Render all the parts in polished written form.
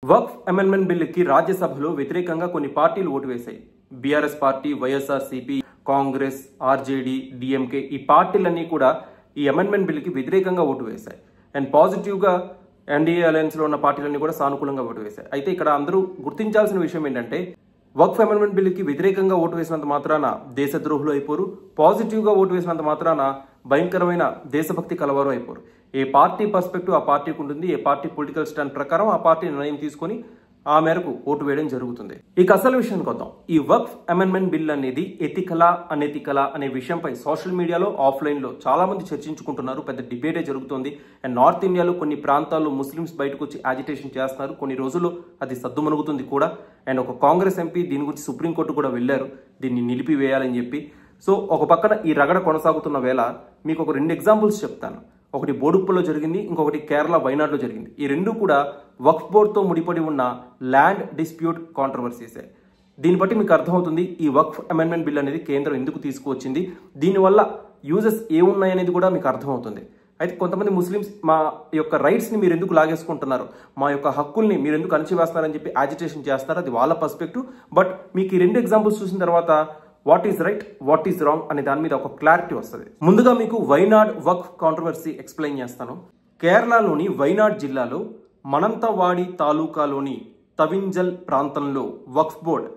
వక్ఫ్ amendment బిల్లుకి రాజ్యసభలో వ్యతిరేకంగా కొన్ని పార్టీలు ఓటు వేశాయి. BRS party, YSRCP, Congress, RJD, DMK ఈ పార్టీలన్నీ కూడా ఈ అమెండ్మెంట్ బిల్లుకి వ్యతిరేకంగా ఓటు వేశాయి. అండ్ పాజిటివ్గా ఎన్డీఏ అలయన్స్లో ఉన్న పార్టీలన్నీ కూడా సానుకూలంగా ఓటు వేశాయి. అయితే ఇక్కడ అందరూ గుర్తించాల్సిన విషయం ఏంటంటే వక్ఫ్ అమెండ్మెంట్ బిల్లుకి వ్యతిరేకంగా ఓటు వేసినంత మాత్రాన దేశద్రోహులు అయిపోరు, పాజిటివ్గా ఓటు వేసినంత మాత్రాన భయంకరమైన దేశభక్తి కలవారు అయిపోరు. ఏ పార్టీ పర్స్పెక్టివ్ ఆ పార్టీకి ఉంటుంది. ఏ పార్టీ పొలిటికల్ స్టాండ్ ప్రకారం ఆ పార్టీ నిర్ణయం తీసుకొని ఆ మేరకు ఓటు వేయడం జరుగుతుంది. ఇక అసలు విషయానికి వద్దాం. ఈ వక్ఫ్ అమెండ్మెంట్ బిల్ అనేది ఎథికలా అనెథికలా అనే విషయంపై సోషల్ మీడియాలో, ఆఫ్లైన్లో చాలా మంది చర్చించుకుంటున్నారు. పెద్ద డిబేటే జరుగుతోంది. అండ్ నార్త్ ఇండియాలో కొన్ని ప్రాంతాల్లో ముస్లిమ్స్ బయటకు వచ్చి యాజిటేషన్ చేస్తున్నారు. కొన్ని రోజుల్లో అది సద్దుమణుగుతుంది కూడా. అండ్ ఒక కాంగ్రెస్ ఎంపీ దీని గురించి సుప్రీంకోర్టు కూడా వెళ్లారు, దీన్ని నిలిపివేయాలని చెప్పి. సో ఒక పక్కన ఈ రగడ కొనసాగుతున్న వేళ మీకు ఒక 2 ఎగ్జాంపుల్స్ చెప్తాను. ఒకటి బోడుప్పల్లో జరిగింది, ఇంకొకటి కేరళ వైనాడ్లో జరిగింది. ఈ రెండు కూడా వక్ఫ్ బోర్డ్తో ముడిపడి ఉన్న ల్యాండ్ డిస్ప్యూట్ కాంట్రవర్సీసే. దీన్ని బట్టి మీకు అర్థమవుతుంది ఈ వక్ఫ్ అమెండ్మెంట్ బిల్ అనేది కేంద్రం ఎందుకు తీసుకువచ్చింది, దీనివల్ల యూజెస్ ఏమున్నాయనేది కూడా మీకు అర్థమవుతుంది. అయితే కొంతమంది ముస్లిమ్స్ మా యొక్క రైట్స్ని మీరు ఎందుకు లాగేసుకుంటున్నారు, మా యొక్క హక్కుల్ని మీరు ఎందుకు అణచివేస్తున్నారని చెప్పి యాజిటేషన్ చేస్తారు. అది వాళ్ళ పర్స్పెక్టివ్. బట్ మీకు ఈ 2 ఎగ్జాంపుల్స్ చూసిన తర్వాత what is right, what is wrong అనే దాని మీద ఒక క్లారిటీ వస్తుంది. ముందుగా మీకు వైనాడ్ వక్ఫ్ కాంట్రవర్సీ ఎక్స్ప్లెయిన్ చేస్తాను. కేరళలోని వైనాడ్ జిల్లాలో మనంతవాడి తాలూకాలోని తవింజల్ ప్రాంతంలో వక్ఫ్ బోర్డ్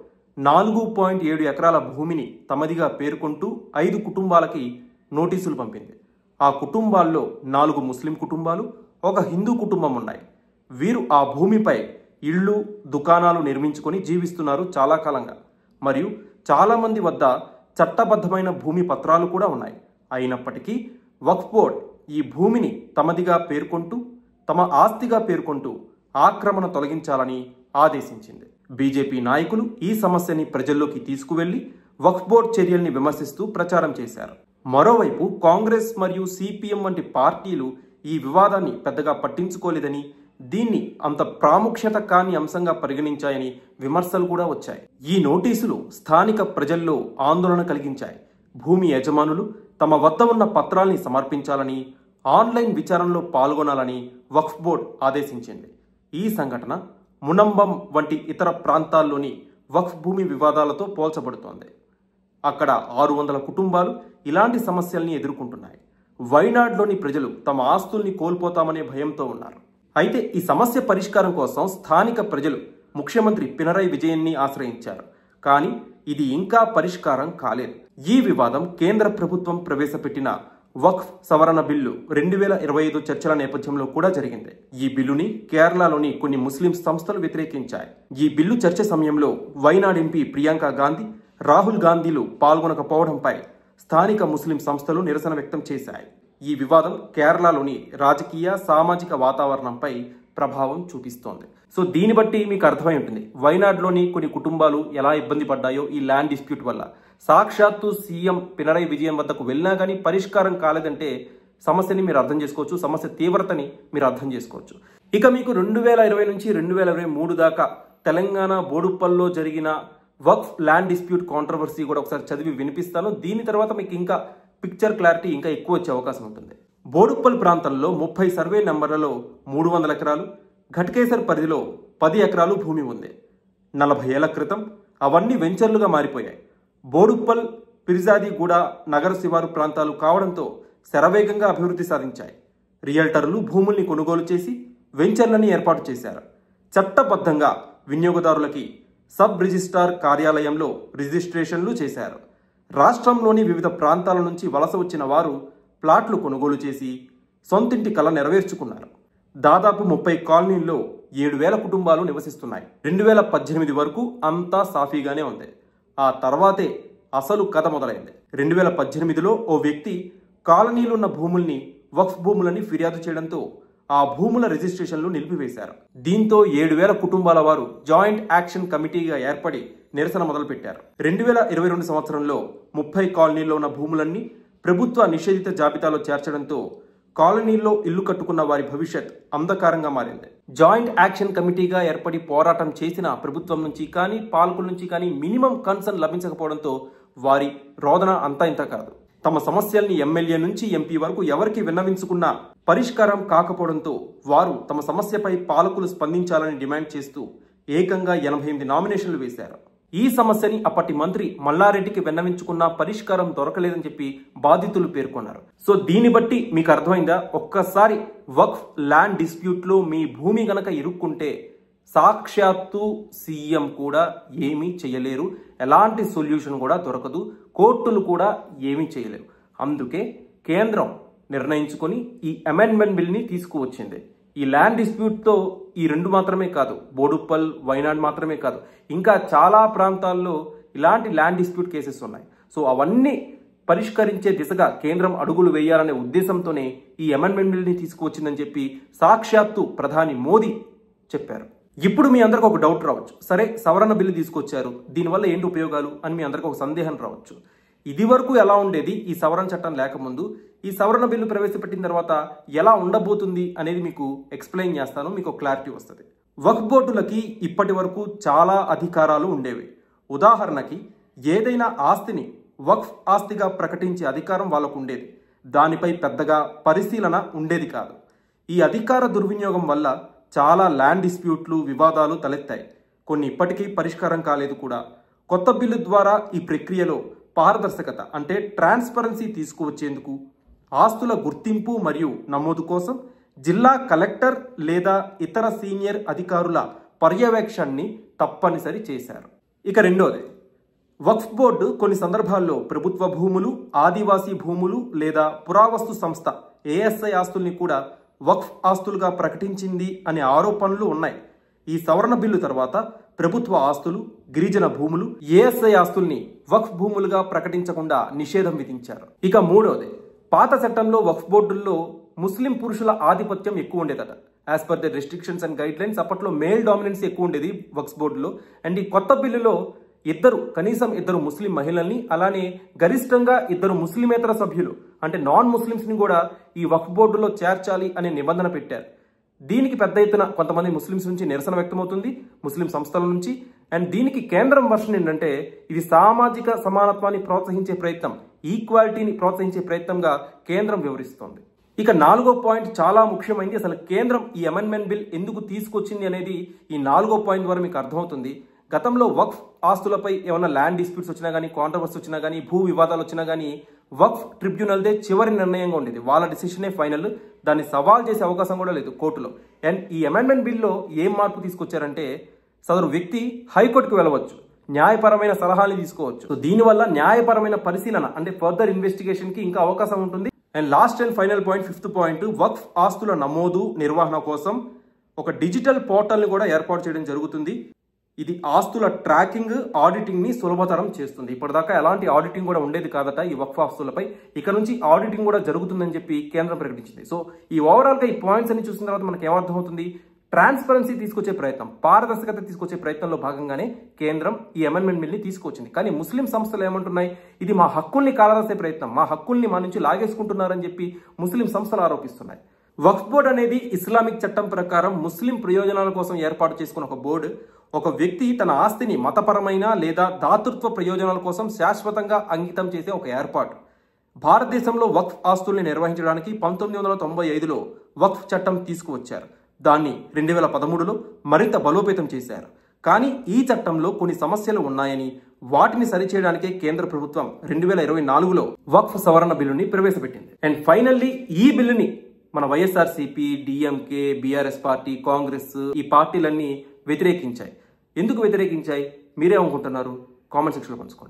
4.7 ఎకరాల భూమిని తమదిగా పేర్కొంటూ 5 కుటుంబాలకి నోటీసులు పంపింది. ఆ కుటుంబాల్లో 4 ముస్లిం కుటుంబాలు, ఒక హిందూ కుటుంబం ఉన్నాయి. వీరు ఆ భూమిపై ఇళ్ళు, దుకాణాలు నిర్మించుకొని జీవిస్తున్నారు చాలా కాలంగా. మరియు చాలా మంది వద్ద చట్టబద్ధమైన భూమి పత్రాలు కూడా ఉన్నాయి. అయినప్పటికీ వక్ఫ్ బోర్డ్ ఈ భూమిని తమదిగా పేర్కొంటూ, తమ ఆస్తిగా పేర్కొంటూ ఆక్రమణ తొలగించాలని ఆదేశించింది. బీజేపీ నాయకులు ఈ సమస్యని ప్రజల్లోకి తీసుకువెళ్లి వక్ఫ్ బోర్డ్ చర్యల్ని విమర్శిస్తూ ప్రచారం చేశారు. మరోవైపు కాంగ్రెస్ మరియు సిపిఎం వంటి పార్టీలు ఈ వివాదాన్ని పెద్దగా పట్టించుకోలేదని, దీన్ని అంత ప్రాముఖ్యత కాని అంశంగా పరిగణించాయని విమర్శలు కూడా వచ్చాయి. ఈ నోటీసులు స్థానిక ప్రజల్లో ఆందోళన కలిగించాయి. భూమి యజమానులు తమ వద్ద ఉన్న పత్రాల్ని సమర్పించాలని, ఆన్లైన్ విచారణలో పాల్గొనాలని వక్ఫ్ బోర్డ్ ఆదేశించింది. ఈ సంఘటన మునంబం వంటి ఇతర ప్రాంతాల్లోని వక్ఫ్ భూమి వివాదాలతో పోల్చబడుతోంది. అక్కడ 600 కుటుంబాలు ఇలాంటి సమస్యల్ని ఎదుర్కొంటున్నాయి. వైనాడ్లోని ప్రజలు తమ ఆస్తుల్ని కోల్పోతామనే భయంతో ఉన్నారు. అయితే ఈ సమస్య పరిష్కారం కోసం స్థానిక ప్రజలు ముఖ్యమంత్రి పినరయి విజయన్ని ఆశ్రయించారు. కానీ ఇది ఇంకా పరిష్కారం కాలేదు. ఈ వివాదం కేంద్ర ప్రభుత్వం ప్రవేశపెట్టిన వక్ఫ్ సవరణ బిల్లు 2025 చర్చల నేపథ్యంలో కూడా జరిగింది. ఈ బిల్లుని కేరళలోని కొన్ని ముస్లిం సంస్థలు వ్యతిరేకించాయి. ఈ బిల్లు చర్చ సమయంలో వైనాడ్ ఎంపీ ప్రియాంక గాంధీ, రాహుల్ గాంధీలు పాల్గొనకపోవడంపై స్థానిక ముస్లిం సంస్థలు నిరసన వ్యక్తం చేశాయి. ఈ వివాదం కేరళలోని రాజకీయ, సామాజిక వాతావరణంపై ప్రభావం చూపిస్తోంది. సో దీన్ని బట్టి మీకు అర్థమై ఉంటుంది వైనాడ్లోని కొన్ని కుటుంబాలు ఎలా ఇబ్బంది పడ్డాయో ఈ ల్యాండ్ డిస్ప్యూట్ వల్ల. సాక్షాత్తు సీఎం పినరయి విజయన్ వద్దకు వెళ్ళినా కానీ పరిష్కారం కాలేదంటే సమస్యని మీరు అర్థం చేసుకోవచ్చు, సమస్య తీవ్రతని మీరు అర్థం చేసుకోవచ్చు. ఇక మీకు 2020 నుంచి 2023 దాకా తెలంగాణ బోడుప్పల్లో జరిగిన వక్ఫ్ ల్యాండ్ డిస్ప్యూట్ కాంట్రవర్సీ కూడా ఒకసారి చదివి వినిపిస్తాను. దీని తర్వాత మీకు ఇంకా పిక్చర్ క్లారిటీ ఇంకా ఎక్కువ వచ్చే అవకాశం ఉంటుంది. బోడుప్పల్ ప్రాంతంలో 30 సర్వే నెంబర్లలో 300 ఎకరాలు, ఘట్కేసర్ పరిధిలో 10 ఎకరాలు భూమి ఉంది. 40 ఏళ్ల క్రితం అవన్నీ వెంచర్లుగా మారిపోయాయి. బోడుప్పల్, పిర్జాదిగూడ నగర శివారు ప్రాంతాలు కావడంతో శరవేగంగా అభివృద్ధి సాధించాయి. రియల్టర్లు భూముల్ని కొనుగోలు చేసి వెంచర్లని ఏర్పాటు చేశారు. చట్టబద్ధంగా వినియోగదారులకి సబ్ రిజిస్ట్రార్ కార్యాలయంలో రిజిస్ట్రేషన్లు చేశారు. రాష్ట్రంలోని వివిధ ప్రాంతాల నుంచి వలస వచ్చిన వారు ప్లాట్లు కొనుగోలు చేసి సొంతింటి కల నెరవేర్చుకున్నారు. దాదాపు 30 కాలనీల్లో 7,000 కుటుంబాలు నివసిస్తున్నాయి. 2018 వరకు అంతా సాఫీగానే ఉంది. ఆ తర్వాతే అసలు కథ మొదలైంది. 2018లో ఓ వ్యక్తి కాలనీలో ఉన్న భూముల్ని వక్ఫ్ భూములని ఫిర్యాదు చేయడంతో ఆ భూముల రిజిస్ట్రేషన్లు నిలిపివేశారు. దీంతో 7,000 కుటుంబాల వారు జాయింట్ యాక్షన్ కమిటీగా ఏర్పడి నిరసన మొదలుపెట్టారు. 2022 సంవత్సరంలో 30 కాలనీల్లో ఉన్న భూములన్నీ ప్రభుత్వ నిషేధిత జాబితాలో చేర్చడంతో కాలనీల్లో ఇల్లు కట్టుకున్న వారి భవిష్యత్ అంధకారంగా మారింది. జాయింట్ యాక్షన్ కమిటీగా ఏర్పడి పోరాటం చేసిన ప్రభుత్వం నుంచి కానీ, పాలకుల నుంచి కానీ మినిమం కన్సర్న్ లభించకపోవడంతో వారి రోదన అంతా ఇంత కాదు. తమ సమస్యల్ని ఎమ్మెల్యే నుంచి ఎంపీ వరకు ఎవరికి విన్నవించుకున్నా పరిష్కారం కాకపోవడంతో వారు తమ సమస్యపై పాలకులు స్పందించాలని డిమాండ్ చేస్తూ ఏకంగా 88 నామినేషన్లు వేశారు. ఈ సమస్యని అప్పటి మంత్రి మల్లారెడ్డికి విన్నవించుకున్నా పరిష్కారం దొరకలేదని చెప్పి బాధితులు పేర్కొన్నారు. సో దీన్ని బట్టి మీకు అర్థమైందా, ఒక్కసారి వక్ఫ్ ల్యాండ్ డిస్ప్యూట్ లో మీ భూమి గనక ఇరుక్కుంటే సాక్షాత్తు సీఎం కూడా ఏమీ చేయలేరు, ఎలాంటి సొల్యూషన్ కూడా దొరకదు, కోర్టులు కూడా ఏమీ చేయలేరు. అందుకే కేంద్రం నిర్ణయించుకొని ఈ అమెండ్మెంట్ బిల్ని తీసుకువచ్చింది. ఈ ల్యాండ్ డిస్ప్యూట్తో ఈ 2 మాత్రమే కాదు, బోడుప్పల్, వైనాడ్ మాత్రమే కాదు, ఇంకా చాలా ప్రాంతాల్లో ఇలాంటి ల్యాండ్ డిస్ప్యూట్ కేసెస్ ఉన్నాయి. సో అవన్నీ పరిష్కరించే దిశగా కేంద్రం అడుగులు వేయాలనే ఉద్దేశంతోనే ఈ అమెండ్మెంట్ బిల్ని తీసుకువచ్చిందని చెప్పి సాక్షాత్తు ప్రధాని మోదీ చెప్పారు. ఇప్పుడు మీ అందరికి ఒక డౌట్ రావచ్చు, సరే సవరణ బిల్లు తీసుకొచ్చారు, దీనివల్ల ఏంటి ఉపయోగాలు అని మీ అందరికి ఒక సందేహం రావచ్చు. ఇది వరకు ఎలా ఉండేది ఈ సవరణ చట్టం లేకముందు, ఈ సవరణ బిల్లు ప్రవేశపెట్టిన తర్వాత ఎలా ఉండబోతుంది అనేది మీకు ఎక్స్ప్లెయిన్ చేస్తాను, మీకు క్లారిటీ వస్తుంది. వక్ఫ్ బోర్డులకి ఇప్పటి వరకు చాలా అధికారాలు ఉండేవి. ఉదాహరణకి ఏదైనా ఆస్తిని వక్ఫ్ ఆస్తిగా ప్రకటించే అధికారం వాళ్ళకు ఉండేది. దానిపై పెద్దగా పరిశీలన ఉండేది కాదు. ఈ అధికార దుర్వినియోగం వల్ల చాలా ల్యాండ్ డిస్ప్యూట్లు, వివాదాలు తలెత్తాయి. కొన్ని ఇప్పటికీ పరిష్కారం కాలేదు కూడా. కొత్త బిల్లు ద్వారా ఈ ప్రక్రియలో పారదర్శకత అంటే ట్రాన్స్పరెన్సీ తీసుకువచ్చేందుకు ఆస్తుల గుర్తింపు మరియు నమోదు కోసం జిల్లా కలెక్టర్ లేదా ఇతర సీనియర్ అధికారుల పర్యవేక్షణని తప్పనిసరి చేశారు. ఇక రెండోది, వక్ఫ్ బోర్డు కొన్ని సందర్భాల్లో ప్రభుత్వ భూములు, ఆదివాసీ భూములు లేదా పురావస్తు సంస్థ ఏఎస్ఐ ఆస్తుల్ని కూడా వక్ఫ్ ఆస్తులుగా ప్రకటించింది అనే ఆరోపణలు ఉన్నాయి. ఈ సవరణ బిల్లు తర్వాత ప్రభుత్వ ఆస్తులు, గిరిజన భూములు, ఏఎస్ఐ ఆస్తుల్ని వక్ఫ్ భూములుగా ప్రకటించకుండా నిషేధం విధించారు. ఇక మూడోది, పాత చట్టంలో వక్ఫ్ బోర్డుల్లో ముస్లిం పురుషుల ఆధిపత్యం ఎక్కువ ఉండేదట. As per the restrictions and guide lines అప్పట్లో మేల్ డామినెన్స్ ఎక్కువ ఉండేది వక్ఫ్ బోర్డులో. అండ్ ఈ కొత్త బిల్లులో కనీసం ఇద్దరు ముస్లిం మహిళల్ని, అలానే గరిష్టంగా 2 ముస్లిమేతర సభ్యులు అంటే నాన్ ముస్లిమ్స్ని కూడా ఈ వక్ఫ్ బోర్డులో చేర్చాలి అనే నిబంధన పెట్టారు. దీనికి పెద్ద ఎత్తున కొంతమంది ముస్లిమ్స్ నుంచి నిరసన వ్యక్తమవుతుంది, ముస్లిం సంస్థల నుంచి. అండ్ దీనికి కేంద్రం వర్షన్ ఏంటంటే ఇది సామాజిక సమానత్వాన్ని ప్రోత్సహించే ప్రయత్నం, ఈక్వాలిటీని ప్రోత్సహించే ప్రయత్నంగా కేంద్రం వివరిస్తోంది. ఇక 4వ పాయింట్ చాలా ముఖ్యమైనది. అసలు కేంద్రం ఈ అమెండ్మెంట్ బిల్ ఎందుకు తీసుకొచ్చింది అనేది ఈ 4వ పాయింట్ ద్వారా మీకు అర్థమవుతుంది. గతంలో వక్ఫ్ ఆస్తులపై ఏమైనా ల్యాండ్ డిస్ప్యూట్స్ వచ్చినా కానీ, కాంట్రవర్సీ వచ్చినా కానీ, భూ వివాదాలు వచ్చినా కానీ వక్ఫ్ ట్రిబ్యునల్దే చివరి నిర్ణయంగా ఉండేది. వాళ్ళ డిసిషనే ఫైనల్, దాన్ని సవాల్ చేసే అవకాశం కూడా లేదు కోర్టులో. అండ్ ఈ అమెండ్మెంట్ బిల్లో ఏం మార్పు తీసుకొచ్చారంటే సదరు వ్యక్తి హైకోర్టుకు వెళ్ళవచ్చు, న్యాయపరమైన సలహాలు తీసుకోవచ్చు. సో దీనివల్ల న్యాయపరమైన పరిశీలన అంటే ఫర్దర్ ఇన్వెస్టిగేషన్ కి ఇంకా అవకాశం ఉంటుంది. And last and final point, 5th point, వక్ఫ్ ఆస్తుల నమోదు, నిర్వహణ కోసం ఒక డిజిటల్ పోర్టల్ని కూడా ఏర్పాటు చేయడం జరుగుతుంది. ఇది ఆస్తుల ట్రాకింగ్, ఆడిటింగ్ ని సులభతరం చేస్తుంది. ఇప్పటిదాకా ఎలాంటి ఆడిటింగ్ కూడా ఉండేది కాదట ఈ వక్ఫ్ ఆస్తులపై. ఇక నుంచి ఆడిటింగ్ కూడా జరుగుతుందని చెప్పి కేంద్రం ప్రకటించింది. సో ఈ ఓవరాల్ గా ఈ పాయింట్స్ అన్ని చూసిన తర్వాత మనకి ఏమర్థమవుతుంది, ట్రాన్స్పరెన్సీ తీసుకొచ్చే ప్రయత్నం, పారదర్శకత తీసుకొచ్చే ప్రయత్నంలో భాగంగానే కేంద్రం ఈ అమెండ్మెంట్ బిల్ ని తీసుకొచ్చింది. కానీ ముస్లిం సంస్థలు ఏమంటున్నాయి, ఇది మా హక్కుల్ని కాలరాసే ప్రయత్నం, మా హక్కుల్ని మా నుంచి లాగేసుకుంటున్నారని చెప్పి ముస్లిం సంస్థలు ఆరోపిస్తున్నాయి. వక్ఫ్ బోర్డు అనేది ఇస్లామిక్ చట్టం ప్రకారం ముస్లిం ప్రయోజనాల కోసం ఏర్పాటు చేసుకున్న ఒక బోర్డు. ఒక వ్యక్తి తన ఆస్తిని మతపరమైన లేదా దాతృత్వ ప్రయోజనాల కోసం శాశ్వతంగా అంకితం చేసే ఒక ఏర్పాటు. భారతదేశంలో వక్ఫ్ ఆస్తుల్ని నిర్వహించడానికి 1995లో వక్ఫ్ చట్టం తీసుకువచ్చారు. దాన్ని 2013లో మరింత బలోపేతం చేశారు. కానీ ఈ చట్టంలో కొన్ని సమస్యలు ఉన్నాయని, వాటిని సరిచేయడానికే కేంద్ర ప్రభుత్వం 2024లో వక్ఫ్ సవరణ బిల్లుని ప్రవేశపెట్టింది. అండ్ ఫైనల్లీ ఈ బిల్లుని మన YSRCP, DMK, BRS party, Congress ఈ పార్టీలన్నీ వ్యతిరేకించాయి. ఎందుకు వ్యతిరేకించాయి, మీరేమనుకుంటున్నారు? కామెంట్ సెక్షన్లో పంచుకోండి.